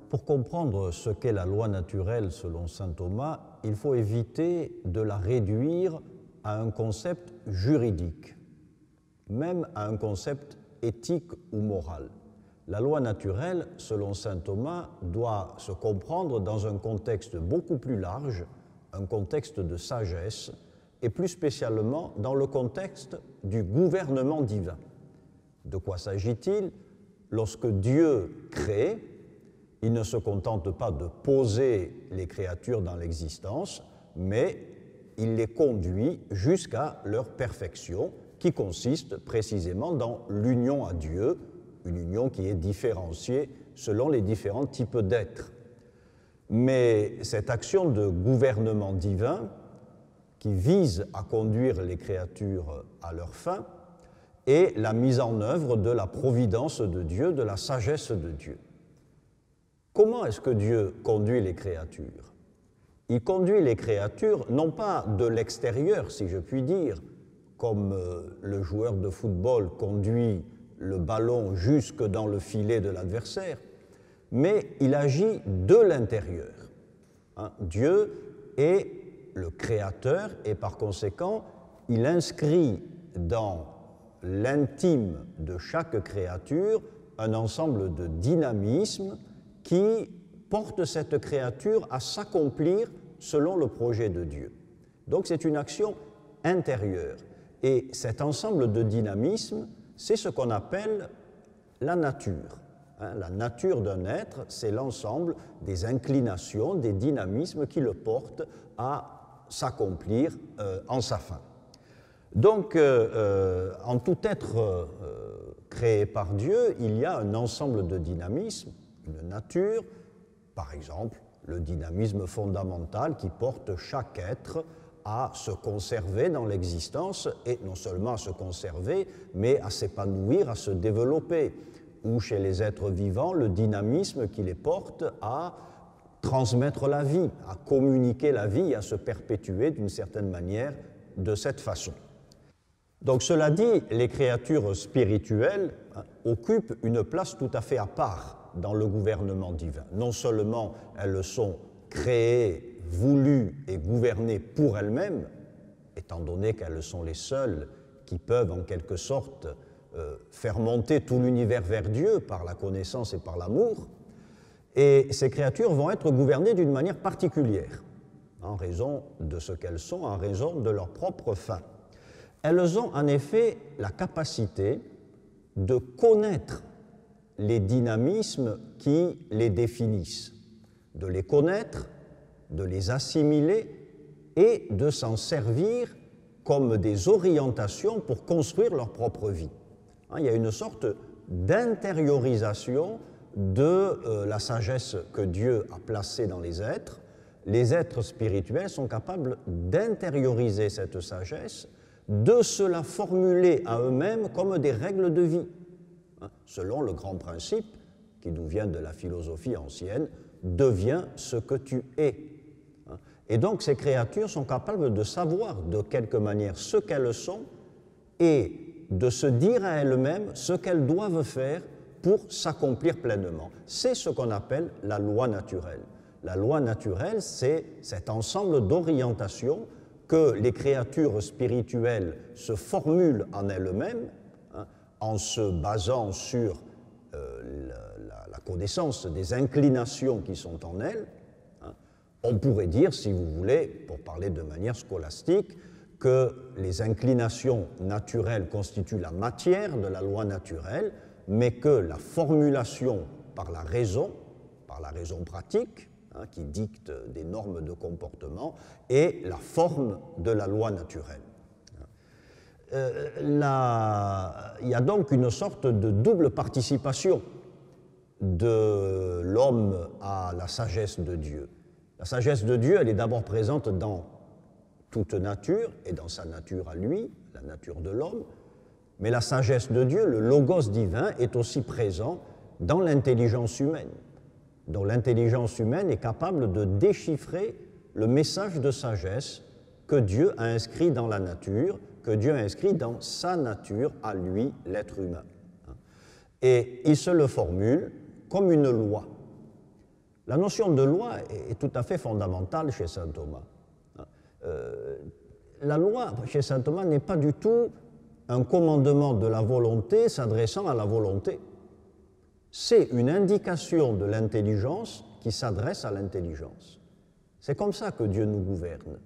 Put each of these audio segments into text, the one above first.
pour comprendre ce qu'est la loi naturelle selon saint Thomas, il faut éviter de la réduire à un concept juridique, même à un concept éthique ou moral. La loi naturelle, selon saint Thomas, doit se comprendre dans un contexte beaucoup plus large, un contexte de sagesse, et plus spécialement dans le contexte du gouvernement divin. De quoi s'agit-il? Lorsque Dieu crée, il ne se contente pas de poser les créatures dans l'existence, mais il les conduit jusqu'à leur perfection, qui consiste précisément dans l'union à Dieu, une union qui est différenciée selon les différents types d'êtres. Mais cette action de gouvernement divin, qui vise à conduire les créatures à leur fin, est la mise en œuvre de la providence de Dieu, de la sagesse de Dieu. Comment est-ce que Dieu conduit les créatures? Il conduit les créatures non pas de l'extérieur, si je puis dire, comme le joueur de football conduit le ballon jusque dans le filet de l'adversaire, mais il agit de l'intérieur. Dieu est le créateur et par conséquent, il inscrit dans l'intime de chaque créature un ensemble de dynamismes qui porte cette créature à s'accomplir selon le projet de Dieu. Donc c'est une action intérieure. Et cet ensemble de dynamismes, c'est ce qu'on appelle la nature. La nature d'un être, c'est l'ensemble des inclinations, des dynamismes qui le portent à s'accomplir en sa fin. Donc, en tout être créé par Dieu, il y a un ensemble de dynamismes, une nature, par exemple, le dynamisme fondamental qui porte chaque être à se conserver dans l'existence, et non seulement à se conserver, mais à s'épanouir, à se développer. Ou chez les êtres vivants, le dynamisme qui les porte à transmettre la vie, à communiquer la vie, à se perpétuer d'une certaine manière de cette façon. Donc cela dit, les créatures spirituelles occupent une place tout à fait à part dans le gouvernement divin. Non seulement elles sont créées, voulues et gouvernées pour elles-mêmes, étant donné qu'elles sont les seules qui peuvent en quelque sorte faire monter tout l'univers vers Dieu par la connaissance et par l'amour, et ces créatures vont être gouvernées d'une manière particulière, en raison de ce qu'elles sont, en raison de leur propre fin. Elles ont en effet la capacité de connaître les dynamismes qui les définissent, de les connaître, de les assimiler et de s'en servir comme des orientations pour construire leur propre vie. Il y a une sorte d'intériorisation de la sagesse que Dieu a placée dans les êtres. Les êtres spirituels sont capables d'intérioriser cette sagesse, de se la formuler à eux-mêmes comme des règles de vie, selon le grand principe qui nous vient de la philosophie ancienne, deviens ce que tu es. Et donc ces créatures sont capables de savoir de quelque manière ce qu'elles sont et de se dire à elles-mêmes ce qu'elles doivent faire pour s'accomplir pleinement. C'est ce qu'on appelle la loi naturelle. La loi naturelle, c'est cet ensemble d'orientations que les créatures spirituelles se formulent en elles-mêmes, en se basant sur la connaissance des inclinations qui sont en elles. On pourrait dire, si vous voulez, pour parler de manière scolastique, que les inclinations naturelles constituent la matière de la loi naturelle, mais que la formulation par la raison pratique, qui dicte des normes de comportement, est la forme de la loi naturelle. Il y a donc une sorte de double participation de l'homme à la sagesse de Dieu. La sagesse de Dieu, elle est d'abord présente dans toute nature et dans sa nature à lui, la nature de l'homme, mais la sagesse de Dieu, le logos divin, est aussi présent dans l'intelligence humaine, dont l'intelligence humaine est capable de déchiffrer le message de sagesse que Dieu a inscrit dans la nature, que Dieu a inscrit dans sa nature à lui, l'être humain. Et il se le formule comme une loi. La notion de loi est tout à fait fondamentale chez saint Thomas. La loi, chez saint Thomas, n'est pas du tout un commandement de la volonté s'adressant à la volonté. C'est une indication de l'intelligence qui s'adresse à l'intelligence. C'est comme ça que Dieu nous gouverne,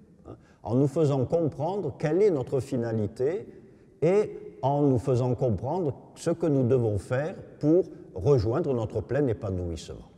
en nous faisant comprendre quelle est notre finalité et en nous faisant comprendre ce que nous devons faire pour rejoindre notre plein épanouissement.